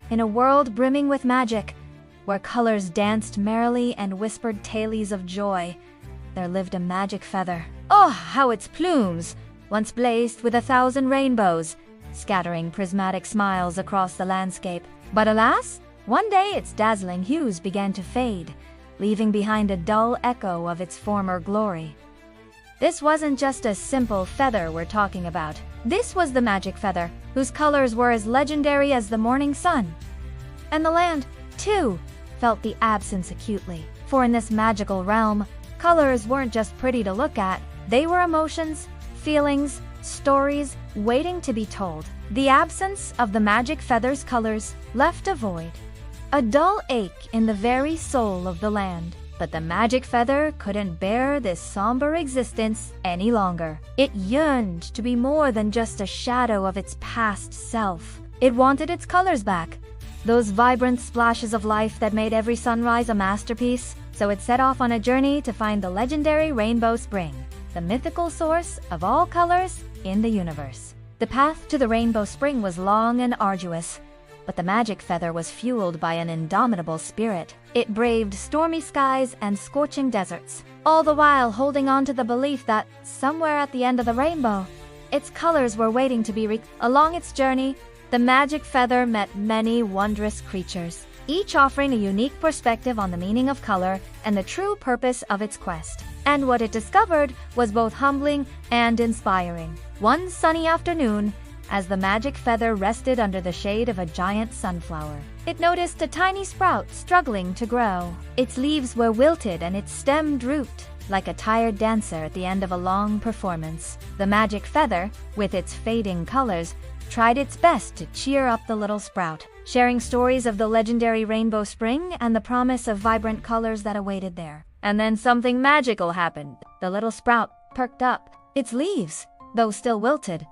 In a world brimming with magic, where colors danced merrily and whispered tales of joy, there lived a magic feather. Oh, how its plumes once blazed with 1,000 rainbows, scattering prismatic smiles across the landscape. But alas, one day its dazzling hues began to fade, leaving behind a dull echo of its former glory. This wasn't just a simple feather we're talking about. This was the magic feather, whose colors were as legendary as the morning sun. And the land, too, felt the absence acutely. For in this magical realm, colors weren't just pretty to look at, they were emotions, feelings, stories waiting to be told. The absence of the magic feather's colors left a void, a dull ache in the very soul of the land. But the magic feather couldn't bear this somber existence any longer. It yearned to be more than just a shadow of its past self. It wanted its colors back, those vibrant splashes of life that made every sunrise a masterpiece. So it set off on a journey to find the legendary Rainbow Spring, the mythical source of all colors in the universe. The path to the Rainbow Spring was long and arduous, but the magic feather was fueled by an indomitable spirit. It braved stormy skies and scorching deserts, all the while holding on to the belief that somewhere at the end of the rainbow, its colors were waiting to be Along its journey, the magic feather met many wondrous creatures, each offering a unique perspective on the meaning of color and the true purpose of its quest. And what it discovered was both humbling and inspiring. One sunny afternoon, as the magic feather rested under the shade of a giant sunflower, it noticed a tiny sprout struggling to grow. Its leaves were wilted and its stem drooped, like a tired dancer at the end of a long performance. The magic feather, with its fading colors, tried its best to cheer up the little sprout, sharing stories of the legendary Rainbow Spring and the promise of vibrant colors that awaited there. And then something magical happened. The little sprout perked up. Its leaves, though still wilted,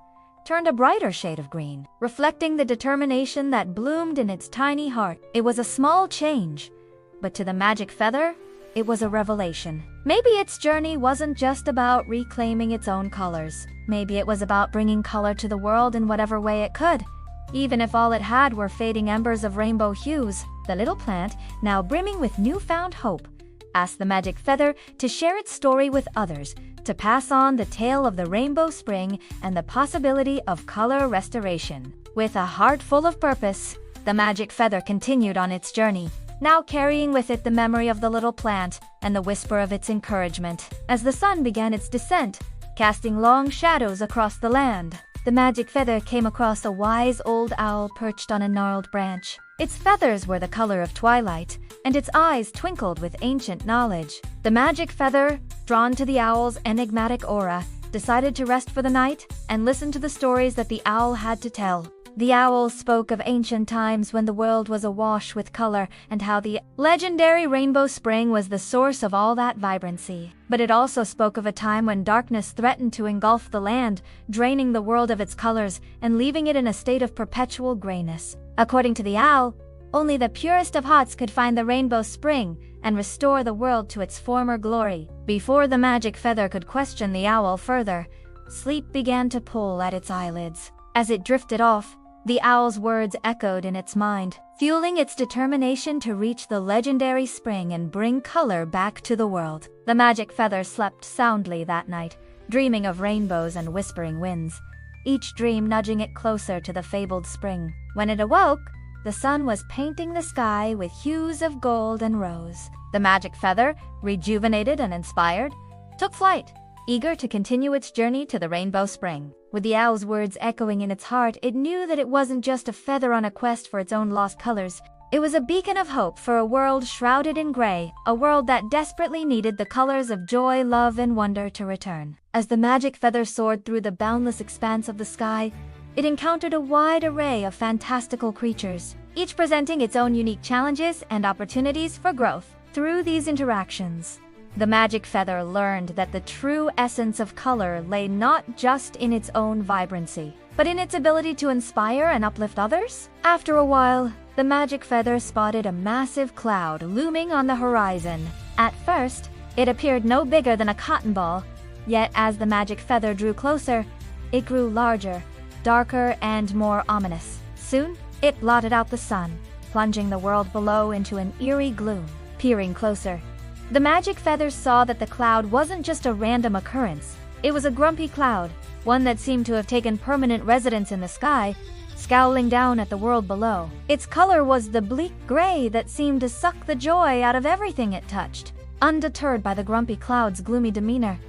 turned a brighter shade of green, reflecting the determination that bloomed in its tiny heart. It was a small change, but to the magic feather, it was a revelation. Maybe its journey wasn't just about reclaiming its own colors. Maybe it was about bringing color to the world in whatever way it could. Even if all it had were fading embers of rainbow hues, the little plant, now brimming with newfound hope, asked the magic feather to share its story with others, to pass on the tale of the Rainbow Spring and the possibility of color restoration. With a heart full of purpose, the magic feather continued on its journey, now carrying with it the memory of the little plant and the whisper of its encouragement. As the sun began its descent, casting long shadows across the land, the magic feather came across a wise old owl perched on a gnarled branch. Its feathers were the color of twilight, and its eyes twinkled with ancient knowledge. The magic feather, drawn to the owl's enigmatic aura, decided to rest for the night and listen to the stories that the owl had to tell. The owl spoke of ancient times when the world was awash with color and how the legendary Rainbow Spring was the source of all that vibrancy. But it also spoke of a time when darkness threatened to engulf the land, draining the world of its colors and leaving it in a state of perpetual grayness. According to the owl, only the purest of hearts could find the Rainbow Spring and restore the world to its former glory. Before the magic feather could question the owl further, sleep began to pull at its eyelids. As it drifted off, the owl's words echoed in its mind, fueling its determination to reach the legendary spring and bring color back to the world. The magic feather slept soundly that night, dreaming of rainbows and whispering winds, each dream nudging it closer to the fabled spring. When it awoke, the sun was painting the sky with hues of gold and rose. The magic feather, rejuvenated and inspired, took flight, eager to continue its journey to the Rainbow Spring. With the owl's words echoing in its heart, it knew that it wasn't just a feather on a quest for its own lost colors. It was a beacon of hope for a world shrouded in gray, a world that desperately needed the colors of joy, love, and wonder to return. As the magic feather soared through the boundless expanse of the sky, it encountered a wide array of fantastical creatures, each presenting its own unique challenges and opportunities for growth. Through these interactions, the magic feather learned that the true essence of color lay not just in its own vibrancy, but in its ability to inspire and uplift others. After a while, the magic feather spotted a massive cloud looming on the horizon. At first, it appeared no bigger than a cotton ball, yet as the magic feather drew closer, it grew larger, darker, and more ominous. Soon, It blotted out the sun, plunging the world below into an eerie gloom. Peering closer, the magic feathers saw that the cloud wasn't just a random occurrence. It was a grumpy cloud, one that seemed to have taken permanent residence in the sky, scowling down at the world below. Its color was the bleak gray that seemed to suck the joy out of everything it touched. Undeterred by the grumpy cloud's gloomy demeanor,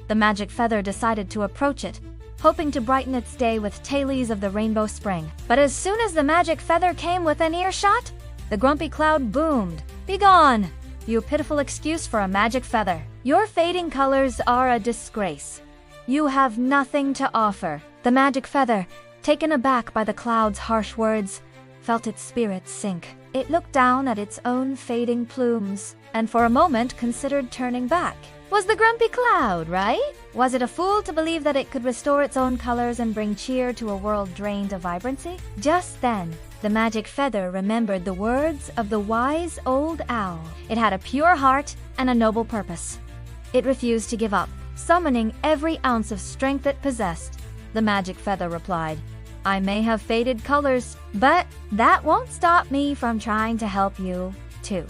the magic feather decided to approach it, hoping to brighten its day with tailies of the rainbow spring. But as soon as the magic feather came within earshot, the grumpy cloud boomed. "Begone, you pitiful excuse for a magic feather. Your fading colors are a disgrace. You have nothing to offer." The magic feather, taken aback by the cloud's harsh words, felt its spirit sink. It looked down at its own fading plumes, and for a moment considered turning back. Was the grumpy cloud right? Was it a fool to believe that it could restore its own colors and bring cheer to a world drained of vibrancy? Just then, the magic feather remembered the words of the wise old owl. It had a pure heart and a noble purpose. It refused to give up, summoning every ounce of strength it possessed. The magic feather replied, "I may have faded colors, but that won't stop me from trying to help you, too.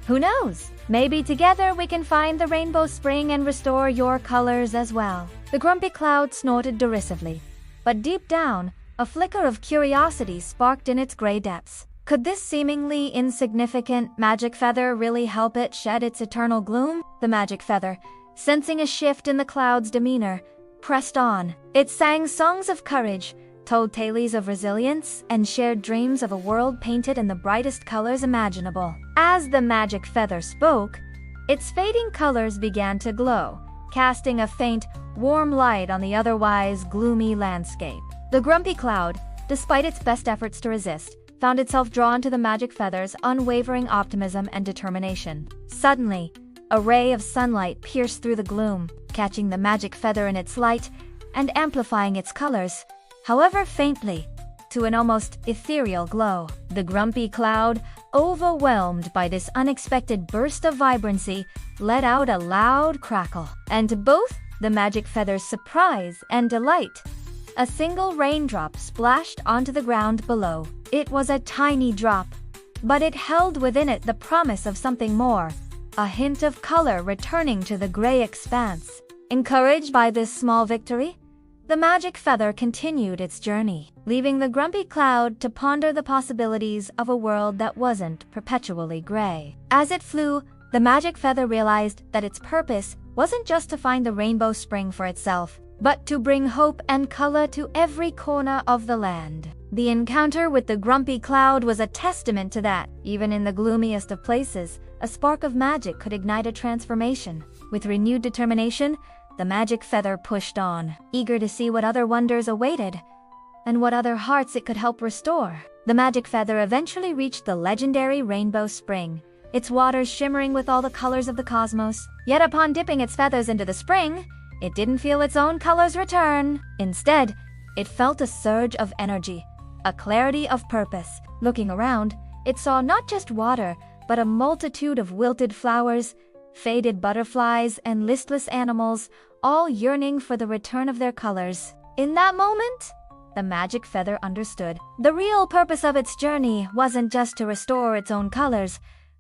Who knows? Maybe together we can find the rainbow spring and restore your colors as well." The grumpy cloud snorted derisively, but deep down, a flicker of curiosity sparked in its gray depths. Could this seemingly insignificant magic feather really help it shed its eternal gloom? The magic feather, sensing a shift in the cloud's demeanor, pressed on. It sang songs of courage, told tales of resilience, and shared dreams of a world painted in the brightest colors imaginable. As the magic feather spoke, its fading colors began to glow, casting a faint, warm light on the otherwise gloomy landscape. The grumpy cloud, despite its best efforts to resist, found itself drawn to the magic feather's unwavering optimism and determination. Suddenly, a ray of sunlight pierced through the gloom, catching the magic feather in its light and amplifying its colors, however faintly, to an almost ethereal glow. The grumpy cloud, overwhelmed by this unexpected burst of vibrancy, let out a loud crackle. And to both the magic feather's surprise and delight, a single raindrop splashed onto the ground below. It was a tiny drop, but it held within it the promise of something more, a hint of color returning to the gray expanse. Encouraged by this small victory, the magic feather continued its journey, leaving the grumpy cloud to ponder the possibilities of a world that wasn't perpetually gray. As it flew, the magic feather realized that its purpose wasn't just to find the rainbow spring for itself, but to bring hope and color to every corner of the land. The encounter with the grumpy cloud was a testament to that. Even in the gloomiest of places, a spark of magic could ignite a transformation. With renewed determination, the magic feather pushed on, eager to see what other wonders awaited and what other hearts it could help restore. The magic feather eventually reached the legendary rainbow spring, its waters shimmering with all the colors of the cosmos. Yet upon dipping its feathers into the spring, it didn't feel its own colors return. Instead, it felt a surge of energy, a clarity of purpose. Looking around, it saw not just water, but a multitude of wilted flowers, faded butterflies, and listless animals, all yearning for the return of their colors. In that moment, the magic feather understood. The real purpose of its journey wasn't just to restore its own colors,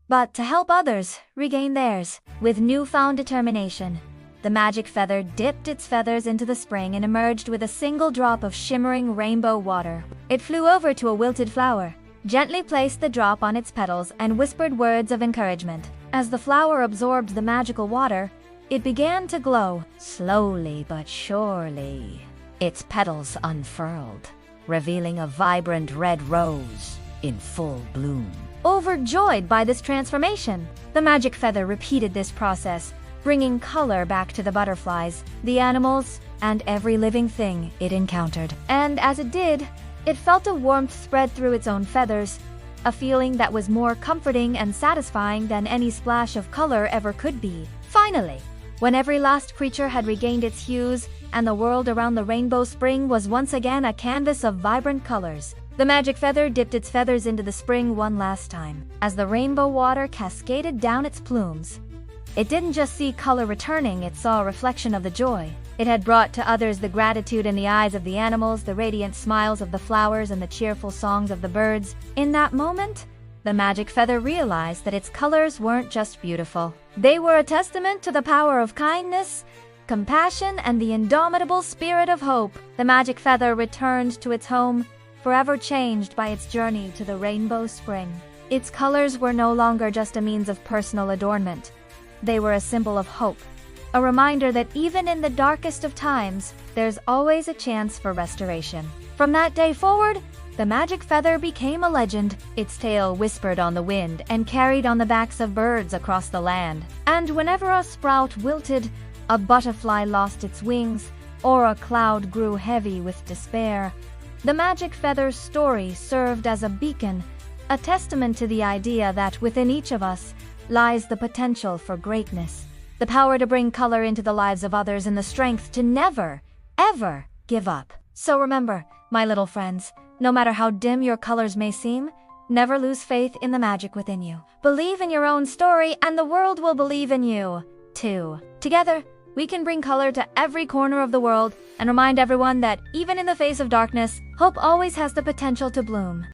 but to help others regain theirs. With newfound determination, the magic feather dipped its feathers into the spring and emerged with a single drop of shimmering rainbow water. It flew over to a wilted flower, gently placed the drop on its petals, and whispered words of encouragement. As the flower absorbed the magical water, it began to glow. Slowly but surely, its petals unfurled, revealing a vibrant red rose in full bloom. Overjoyed by this transformation, the magic feather repeated this process, bringing color back to the butterflies, the animals, and every living thing it encountered. And as it did, it felt a warmth spread through its own feathers, a feeling that was more comforting and satisfying than any splash of color ever could be. Finally, when every last creature had regained its hues and the world around the rainbow spring was once again a canvas of vibrant colors, the magic feather dipped its feathers into the spring one last time. As the rainbow water cascaded down its plumes, it didn't just see color returning, it saw a reflection of the joy, It had brought to others the gratitude in the eyes of the animals, the radiant smiles of the flowers, and the cheerful songs of the birds. In that moment, the magic feather realized that its colors weren't just beautiful. They were a testament to the power of kindness, compassion, and the indomitable spirit of hope. The magic feather returned to its home, forever changed by its journey to the rainbow spring. Its colors were no longer just a means of personal adornment. They were a symbol of hope, a reminder that even in the darkest of times, there's always a chance for restoration. From that day forward, the magic feather became a legend. Its tail whispered on the wind and carried on the backs of birds across the land. And whenever a sprout wilted, a butterfly lost its wings, or a cloud grew heavy with despair, the magic feather's story served as a beacon, a testament to the idea that within each of us lies the potential for greatness, the power to bring color into the lives of others, and the strength to never, ever give up. So remember, my little friends, no matter how dim your colors may seem, never lose faith in the magic within you. Believe in your own story, and the world will believe in you, too. Together, we can bring color to every corner of the world and remind everyone that even in the face of darkness, hope always has the potential to bloom.